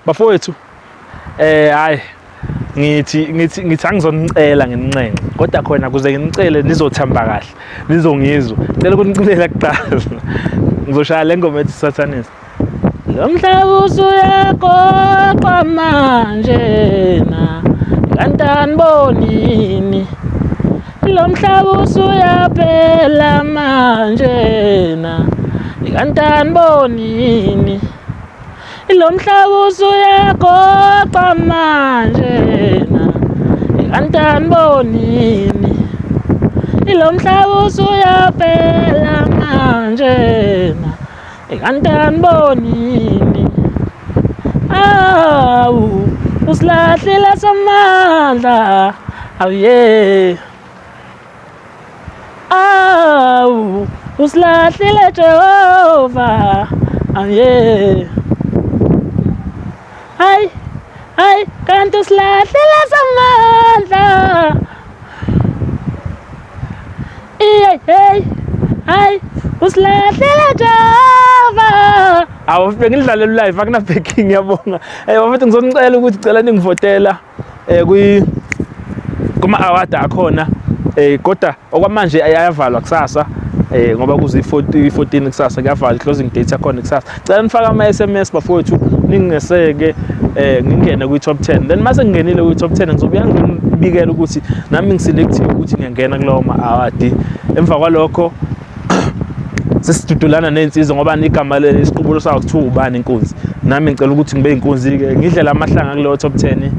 bafowethu hayi ngithi angizonicela ngenincenga kodwa khona kuze nginicele nizothamba kahle nizongizwa cela ukunicelela kuqala ngizoshaya le ngoma ethi Sathanisi lo mhlaba usuyagoqa manje na kantani bonini lo mhlaba usuyaphela manje na kantani bonini lo mhlaba usuyagoqa manje na kantani bonini lo mhlaba usuyaphela manje na kantani bonini awu usilahlile samandla awuye awu usilahlile Jehova awuye ay kanti usilahlile samandla hey usilahlile Jehova awu bengidlale live akuna backing yabonga bafethu ngizonicela ukuthi cela ningivotela kuma award akhona kodwa okwamanje ayavalwa kusasa ngoba kuze 14 kusasa kuyavalwa closing date yakhona kusasa cela nifaka ama SMS bafowethu ningeseke ngingene kwi top 10 then mase ngingenile kwi top 10 ngizobuya ngibikela ukuthi nami ngiselective ukuthi ngiyangena kulowo ma award emva kwalokho sesidudulana nensizwa ngoba igama lesiqubulo sawo kuthiwa ubani inkunzi nami ngicela ukuthi ngibe inkunzi ke ngidlela amahlanga kuleyo top 10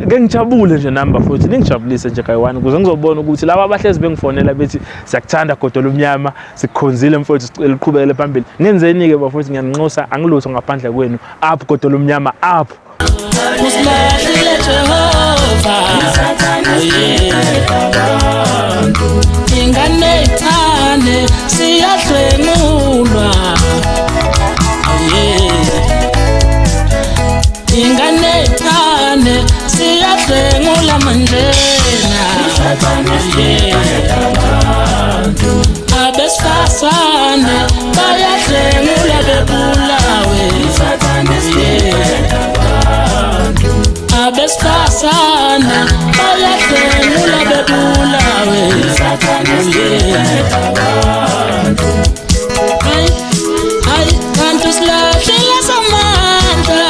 ke ngijabule nje namba futhi ningijabulise nje kayi1 ukuze ngizobona ukuthi laba abahlezi bengifonela bethi siyakuthanda godolo omnyama sikukhonzile mfowethu sicela uqhubekele phambili ngenzeni ke bafowethu ngiyanxusa angilutho ngaphandle kwenu apho godolo omnyama apho usilahlile Jehova ingane ithane siyahlengulwa ingane ithane siyahlengula manjena abesifazane bayahlengula bebulawe abesifazane bayahlengula bebulawe ay kanti usilahlile samandla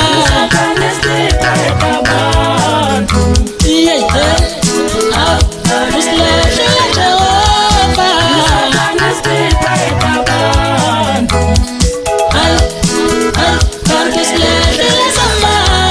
usilahlile Jehova kanti usilahlile samandla